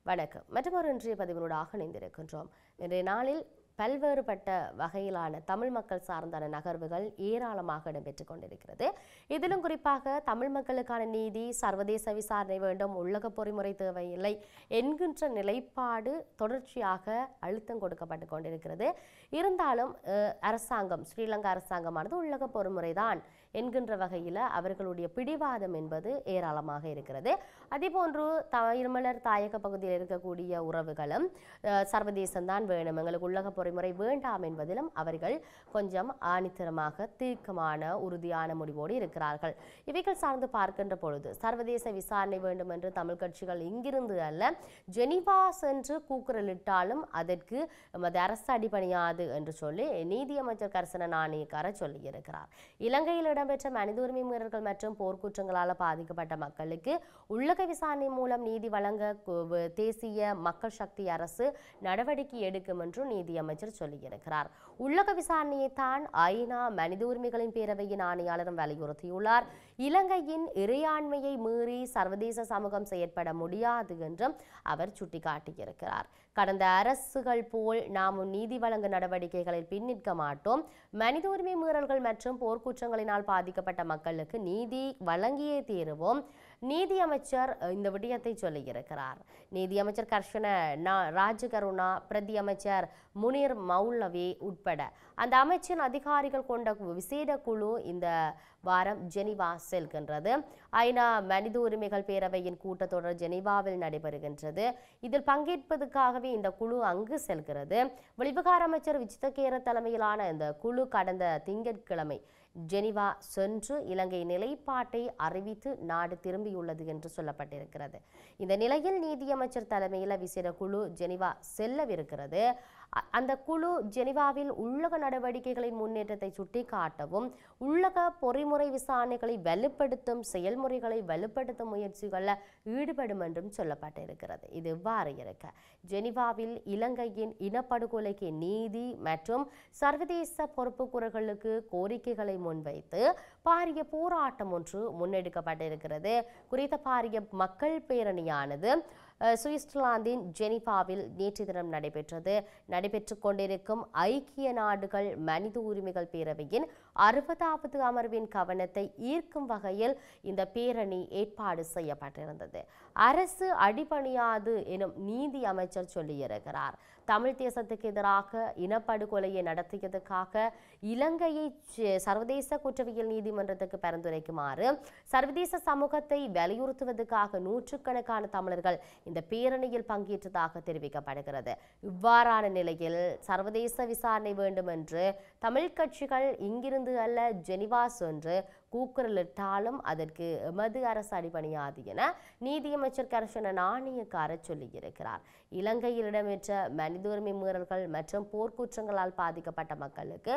வணக்கம். மற்றொரு இன்றைய பதிவினூடாக இணைந்திருக்கின்றோம். இன்றைய நாளில் பல்வேறுபட்ட வகையிலான தமிழ் மக்கள் சார்ந்தான நகர்வுகள் ஏராளமாக இடம்பெற்றுக் கொண்டிருக்கிறது. இதிலும் குறிப்பாக தமிழ் மக்களுக்கான நீதி, சர்வதேச விசாரணை வேண்டும், உள்ளக பொறிமுறை தேவையில்லை என்கின்ற நிலைப்பாடு தொடர்ச்சியாக அழுத்தம் கொடுக்கப்பட்டு கொண்டிருக்கிறது. இருந்தாலும் அரசாங்கம், ஸ்ரீலங்கா அரசாங்கமானது உள்ளக பொறிமுறைதான் என்கின்ற வகையில் அவர்களுடைய பிடிவாதம் என்பது ஏராளமாக இருக்கிறது. அதேபோன்று தமிழர் தாயக பகுதியில் இருக்கக்கூடிய உறவுகளும் சர்வதேசம்தான் வேணும், எங்களுக்கு உள்ளக பொறிமுறை வேண்டாம் என்பதிலும் அவர்கள் கொஞ்சம் ஆணித்தரமாக தீர்க்கமான உறுதியான முடிவோடு இருக்கிறார்கள். இவைகள் சார்ந்து பார்க்கின்ற பொழுது சர்வதேச விசாரணை வேண்டும் என்று தமிழ் கட்சிகள் இங்கிருந்து அல்ல ஜெனீவா சென்று கூக்குரலிட்டாலும் அதற்கு எமது அரசு அடிபணியாது என்று சொல்லி நீதியமைச்சர் கர்சன நாணயக்கார சொல்லியிருக்கிறார். இலங்கையில் இடம்பெற்ற மனித உரிமை மீறல்கள் மற்றும் போர்க்குற்றங்களால் பாதிக்கப்பட்ட மக்களுக்கு உள்ளக விசாரணை மூலம் நீதி வழங்க தேசிய மக்கள் சக்தி அரசு நடவடிக்கை எடுக்கும் என்று நீதியமைச்சர் சொல்லியிருக்கிறார். உள்ளக விசாரணையை தான் ஐநா மனித உரிமைகளின் பேரவையின் ஆணையாளரும் வலியுறுத்தியுள்ளார். இலங்கையின் இறையாண்மையை மீறி சர்வதேச சமூகம் செயற்பட முடியாது என்றும் அவர் சுட்டிக்காட்டியிருக்கிறார். கடந்த அரசுகள் போல் நாம் நீதி வழங்க நடவடிக்கைகளில் பின்னிற்க மாட்டோம். மனித உரிமை மீறல்கள் மற்றும் போர்க்குற்றங்களினால் பாதிக்கப்பட்ட மக்களுக்கு நீதி வழங்கியே தீருவோம். நீதியமைச்சர் இந்த விடயத்தை சொல்லியிருக்கிறார். நீதியமைச்சர் கர்ஷன ராஜகருணா, பிரதி அமைச்சர் முனீர் மௌலவி உட்பட அந்த அமைச்சின் அதிகாரிகள் கொண்ட விசேட குழு இந்த வாரம் ஜெனீவா செல்கின்றது. ஐநா மனித உரிமைகள் பேரவையின் கூட்டத்தொடர் ஜெனீவாவில் நடைபெறுகின்றது. இதில் பங்கேற்பதற்காகவே இந்த குழு அங்கு செல்கிறது. வெளிவிகார அமைச்சர் விஜிதகேர தலைமையிலான இந்த குழு கடந்த திங்கட்கிழமை ஜெனீவா சென்று இலங்கை நிலைப்பாட்டை அறிவித்து நாடு திரும்பியுள்ளது என்று சொல்லப்பட்டிருக்கிறது. இந்த நிலையில் நீதியமைச்சர் தலைமையில் விசேட குழு ஜெனீவா செல்லவிருக்கிறது. அந்த குழு ஜெனீவாவில் உள்ளக நடவடிக்கைகளின் முன்னேற்றத்தை சுட்டிக்காட்டவும் உள்ளக பொறிமுறை விசாரணைகளை வலுப்படுத்தும் செயல்முறைகளை வலுப்படுத்தும் முயற்சிகளில் ஈடுபடும் என்றும் சொல்லப்பட்டிருக்கிறது. இது இவ்வாறு இருக்க ஜெனீவாவில் இலங்கையின் இனப்படுகொலைக்கு நீதி மற்றும் சர்வதேச பொறுப்புக்கூறல்களுக்கு கோரிக்கைகளை முன்வைத்து பாரிய போராட்டம் ஒன்று முன்னெடுக்கப்பட்டிருக்கிறது. குறித்த பாரிய மக்கள் பேரணியானது சுவிட்சர்லாந்தின் ஜெனீவாவில் நேற்று தினம் நடைபெற்றுக் கொண்டிருக்கும் ஐக்கிய நாடுகள் மனித உரிமைகள் பேரவையின் 60வது அமர்வின் கவனத்தை ஈர்க்கும் வகையில் இந்த பேரணி ஏற்பாடு செய்யப்பட்டிருந்தது. அரசு அடிபணியாது எனும் நீதி அமைச்சர் சொல்லியிருக்கிறார். தமிழ் தேசத்துக்கு எதிராக இனப்படுகொலையை நடத்தியதற்காக இலங்கையை சர்வதேச குற்றவியல் நீதிமன்றத்துக்கு பரிந்துரைக்குமாறு சர்வதேச சமூகத்தை வலியுறுத்துவதற்காக நூற்றுக்கணக்கான தமிழர்கள் இந்த பேரணியில் பங்கேற்றதாக தெரிவிக்கப்படுகிறது. இவ்வாறான நிலையில் சர்வதேச விசாரணை வேண்டும் என்று தமிழ் கட்சிகள் இங்கிருந்து அல்ல ஜெனீவா சென்று கூக்குரலிட்டாலும் அதற்கு எமது அரசு அடிபணியாது என நீதியமைச்சர் கர்ஷன நாணயக்கார சொல்லியிருக்கிறார். இலங்கையில் இடம்பெற்ற மனித உரிமை மீறல்கள் மற்றும் போர்க்குற்றங்களால் பாதிக்கப்பட்ட மக்களுக்கு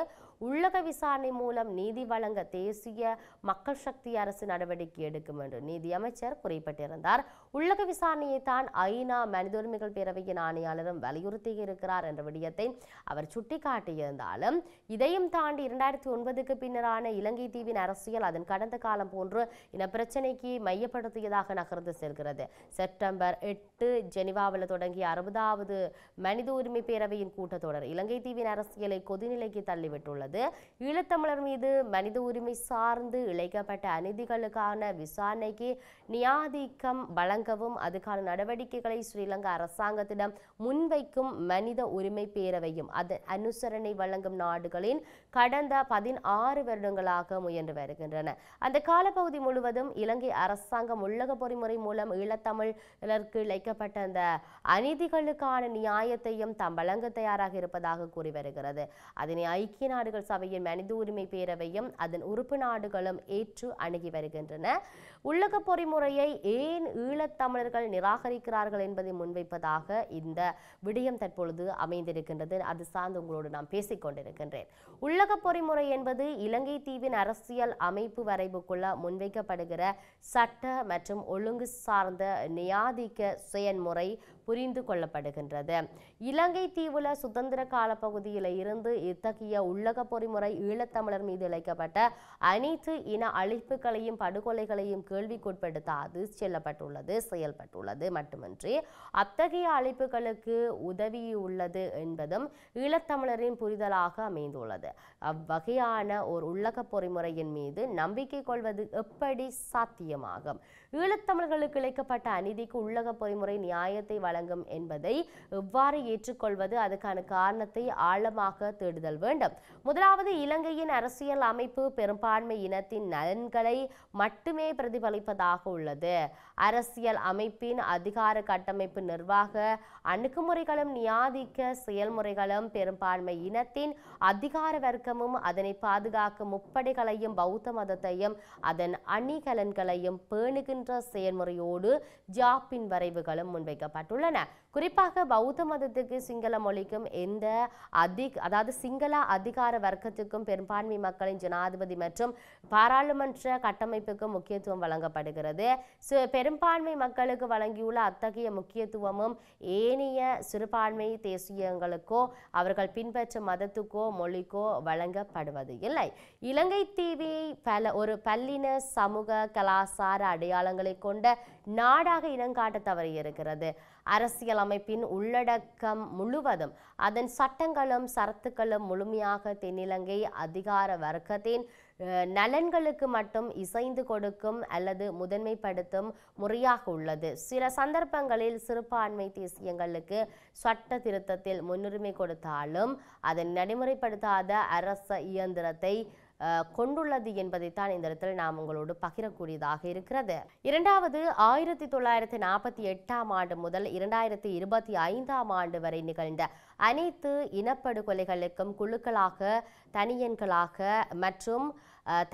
உள்ளக விசாரணை மூலம் நீதி வழங்க தேசிய மக்கள் சக்தி அரசு நடவடிக்கை எடுக்கும் என்று நீதியமைச்சர் குறிப்பிட்டிருந்தார். உள்ளக விசாரணையை தான் ஐநா மனித உரிமைகள் பேரவையின் ஆணையாளரும் வலியுறுத்தியிருக்கிறார் என்ற விடயத்தை அவர் சுட்டிக்காட்டியிருந்தாலும் இதையும் தாண்டி 2009க்கு பின்னரான இலங்கை தீவின் அரசியல் அதன் கடந்த காலம் போன்று இன பிரச்சனைக்கு மையப்படுத்தியதாக நகர்ந்து செல்கிறது. செப்டம்பர் 8 ஜெனீவாவில் தொடங்கிய 60வது மனித உரிமை பேரவையின் கூட்டத்தொடர் இலங்கை தீவின் அரசியலை கொதிநிலைக்கு தள்ளிவிட்டுள்ளது. ஈழத்தமிழர் மீது மனித உரிமை சார்ந்து இழைக்கப்பட்ட அநீதிகளுக்கான விசாரணைக்கு நியாதிக்கம் வழங்கவும் அதுக்கான நடவடிக்கைகளை ஸ்ரீலங்கா அரசாங்கத்திடம் முன்வைக்கும் மனித உரிமை பேரவையும் அது அனுசரணை வழங்கும் நாடுகளின் கடந்த 16 வருடங்களாக முயன்று வருகின்றன. அந்த காலப்பகுதி முழுவதும் இலங்கை அரசாங்கம் உள்ளக பொறிமுறை மூலம் ஈழத்தமிழருக்கு இழைக்கப்பட்ட அந்த அநீதிகளுக்கான நியாயத்தையும் தாம் வழங்க தயாராக இருப்பதாக கூறி வருகிறது. அதனை ஐக்கிய நாடுகள் சபையின் மனித உரிமை பேரவையும் அதன் உறுப்பு நாடுகளும் ஏற்று அணுகி வருகின்றன. உள்ளக பொறிமுறையை ஏன் ஈழத்தமிழர்கள் நிராகரிக்கிறார்கள் என்பதை முன்வைப்பதாக இந்த விடயம் தற்பொழுது அமைந்திருக்கின்றது. அது சார்ந்து உங்களோடு நான் பேசிக் கொண்டிருக்கின்றேன். உள்ளக பொறிமுறை என்பது இலங்கை தீவின் அரசியல் அமைப்பு வரைவுக்குள்ள முன்வைக்கப்படுகிற சட்ட மற்றும் ஒழுங்கு சார்ந்த நியாதிக்க செயன்முறை புரிந்து கொள்ளப்படுகின்றது. இலங்கை தீவுல சுதந்திர கால பகுதியில் இருந்து இத்தகைய உள்ளக பொறிமுறை ஈழத்தமிழர் மீது இழைக்கப்பட்ட அனைத்து இன அழிப்புகளையும் படுகொலைகளையும் கேள்விக்குட்படுத்தாது செயல்பட்டுள்ளது மட்டுமின்றி அத்தகைய அழிப்புகளுக்கு உதவியுள்ளது என்பதும் ஈழத்தமிழரின் புரிதலாக அமைந்துள்ளது. அவ்வகையான ஒரு உள்ளக பொறிமுறையின் மீது நம்பிக்கை கொள்வது எப்படி சாத்தியமாகும்? ஈழத்தமிழர்களுக்கு இழைக்கப்பட்ட அநீதிக்கு உள்ளக பொறிமுறை நியாயத்தை வழங்கும் என்பதை எவ்வாறு ஏற்றுக்கொள்வது? அதுக்கான காரணத்தை ஆழமாக தேடுதல் வேண்டும். முதலாவது, இலங்கையின் அரசியல் அமைப்பு பெரும்பான்மை இனத்தின் நலன்களை மட்டுமே பிரதிபலிப்பதாக உள்ளது. அரசியல் அமைப்பின் அதிகார கட்டமைப்பு, நிர்வாக அணுகுமுறைகளும் நியாதிக்க செயல்முறைகளும் பெரும்பான்மை இனத்தின் அதிகார வர்க்கமும் அதனை பாதுகாக்கும் முப்படைகளையும் பௌத்த மதத்தையும் அதன் அணிகலன்களையும் பேணுகின்ற செயல்முறையோடு ஜாப்பின் வரைவுகளும் முன்வைக்கப்பட்டுள்ளன. குறிப்பாக பௌத்த மதத்துக்கு சிங்கள மொழிக்கும் அதாவது சிங்கள அதிகார வர்க்கத்துக்கும் பெரும்பான்மை மக்களின் ஜனாதிபதி மற்றும் பாராளுமன்ற கட்டமைப்புக்கும் முக்கியத்துவம் வழங்கப்படுகிறது. பெரும்பான்மை மக்களுக்கு வழங்கியுள்ள அத்தகைய முக்கியத்துவமும் ஏனைய சிறுபான்மை தேசியங்களுக்கோ அவர்கள் பின்பற்றும் மதத்துக்கோ மொழிக்கோ வழங்கப்படுவது இல்லை. இலங்கை தீவை ஒரு பல்லின சமூக கலாசார அடையாளங்களை கொண்ட நாடாக இனங்காட்ட தவறியிருக்கிறது. அரசியல் அமைப்பின் உள்ளடக்கம் முழுவதும் அதன் சட்டங்களும் சரத்துக்களும் முழுமையாக தென்னிலங்கை அதிகார வர்க்கத்தின் நலன்களுக்கு மட்டும் இசைந்து கொடுக்கும் அல்லது முதன்மைப்படுத்தும் முறையாக உள்ளது. சில சந்தர்ப்பங்களில் சிறுபான்மை தேசியங்களுக்கு சட்ட திருத்தத்தில் முன்னுரிமை கொடுத்தாலும் அதன் நடைமுறைப்படுத்தாத அரச இயந்திரத்தை கொண்டுள்ளது என்பதைத்தான் இந்த இடத்தில் நாம் உங்களோடு பகிரக்கூடியதாக இருக்கிறது. இரண்டாவது, 1948ஆம் ஆண்டு முதல் 2025ஆம் ஆண்டு வரை நிகழ்ந்த அனைத்து இனப்படுகொலைகளுக்கும் குழுக்களாக, தனியன்களாக மற்றும்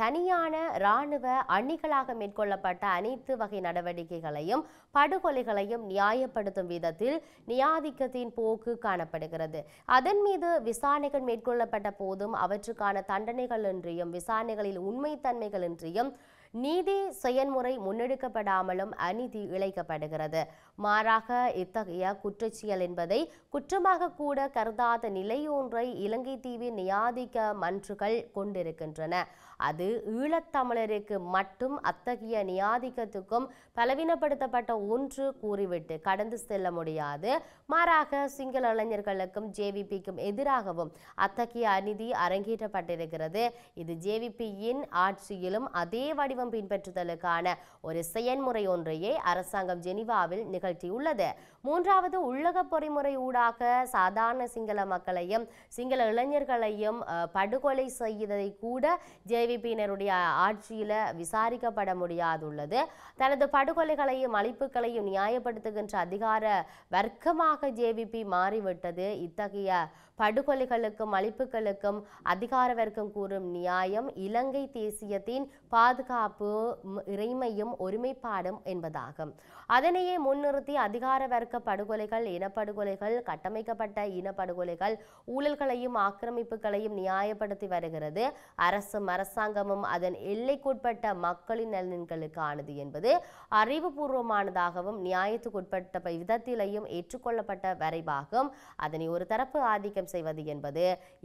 தனியான இராணுவ அணிகளாக மேற்கொள்ளப்பட்ட அனைத்து வகை நடவடிக்கைகளையும் படுகொலைகளையும் நியாயப்படுத்தும் விதத்தில் நியாதிக்கத்தின் போக்கு காணப்படுகிறது. அதன் மீது விசாரணைகள் மேற்கொள்ளப்பட்ட போதும் அவற்றுக்கான தண்டனைகள் இன்றியும் விசாரணைகளில் உண்மைத்தன்மைகள் இன்றியும் நீதி செயல்முறை முன்னெடுக்கப்படாமலும் அநீதி இழைக்கப்படுகிறது. மாறாக இத்தகைய குற்றச்செயல் என்பதை குற்றமாக கூட கருதாத நிலையொன்றை இலங்கை தீவின் நியாதிக்க மன்றுகள் கொண்டிருக்கின்றன. அது ஈழத்தமிழருக்கு மட்டும் அத்தகைய நியாதிக்கத்துக்கும் பலவீனப்படுத்தப்பட்ட ஒன்று கூறிவிட்டு கடந்து செல்ல முடியாது. மாறாக சிங்கள இளைஞர்களுக்கும் ஜேவிபிக்கும் எதிராகவும் அத்தகைய அநீதி அரங்கேற்றப்பட்டிருக்கிறது. இது ஜேவிபியின் ஆட்சியிலும் அதே வடிவம் பின்பற்றுதலுக்கான ஒரு செயல்முறை ஒன்றையே அரசாங்கம் ஜெனீவாவில் நிகழ்த்தியுள்ளது. மூன்றாவது, உள்ளக பொறிமுறை ஊடாக சாதாரண சிங்கள மக்களையும் சிங்கள இளைஞர்களையும் படுகொலை செய்ததை கூட ஜேவிபியினருடைய ஆட்சியில விசாரிக்கப்பட முடியாதுள்ளது. தனது படுகொலைகளையும் அழிப்புகளையும் நியாயப்படுத்துகின்ற அதிகார வர்க்கமாக ஜேவிபி மாறிவிட்டது. இத்தகைய படுகொலைகளுக்கும் அழிப்புகளுக்கும் அதிகார வர்க்கம் கூறும் நியாயம் இலங்கை தேசியத்தின் பாதுகாப்பு, இறைமையும் ஒருமைப்பாடும் என்பதாகும். அதனையே முன்னிறுத்தி அதிகார வர்க்க படுகொலைகள், இனப்படுகொலைகள், கட்டமைக்கப்பட்ட இனப்படுகொலைகள், ஊழல்களையும் ஆக்கிரமிப்புகளையும் நியாயப்படுத்தி வருகிறது. அரசாங்கமும் அதன் எல்லைக்குட்பட்ட மக்களின் நலன்களுக்கானது என்பது அறிவுபூர்வமானதாகவும் நியாயத்துக்குட்பட்ட விதத்திலையும் ஏற்றுக்கொள்ளப்பட்ட வரைவாகும். அதனை ஒரு தரப்பு ஆதிக்கம் செய்வது என்பது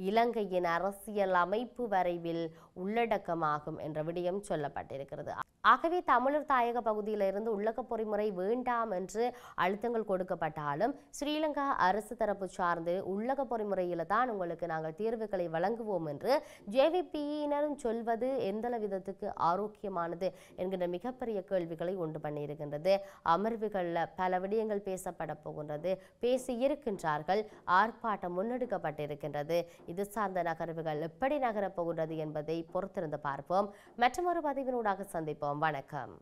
இலங்கையின் அரசியல் அமைப்பு வரைவில் உள்ளடக்கமாகும் என்ற விடயம் சொல்லப்பட்டிருக்கிறது. ஆகவே தமிழர் தாயக பகுதியிலிருந்து உள்ளக பொறிமுறை வேண்டாம் என்று அழுத்தங்கள் கொடுக்கப்பட்டாலும் ஸ்ரீலங்கா அரசு தரப்பு சார்ந்து உள்ளக பொறிமுறையில தான் உங்களுக்கு நாங்கள் தீர்வுகளை வழங்குவோம் என்று ஜேவிபியினரும் சொல்வது எந்த விதத்துக்கு ஆரோக்கியமானது என்கின்ற மிகப்பெரிய கேள்விகளை உண்டு பண்ணியிருக்கின்றது. அமர்வுகளில் பல விடயங்கள் பேசப்பட போகின்றது, பேசி இருக்கின்றார்கள், ஆர்ப்பாட்டம் முன்னெடுக்கப்பட்டிருக்கின்றது. இது சார்ந்த நகர்வுகள் எப்படி நகரப் போகின்றது என்பதை பொறுத்திருந்து பார்ப்போம். மற்றொரு பதிவினூடாக சந்திப்போம். வணக்கம்.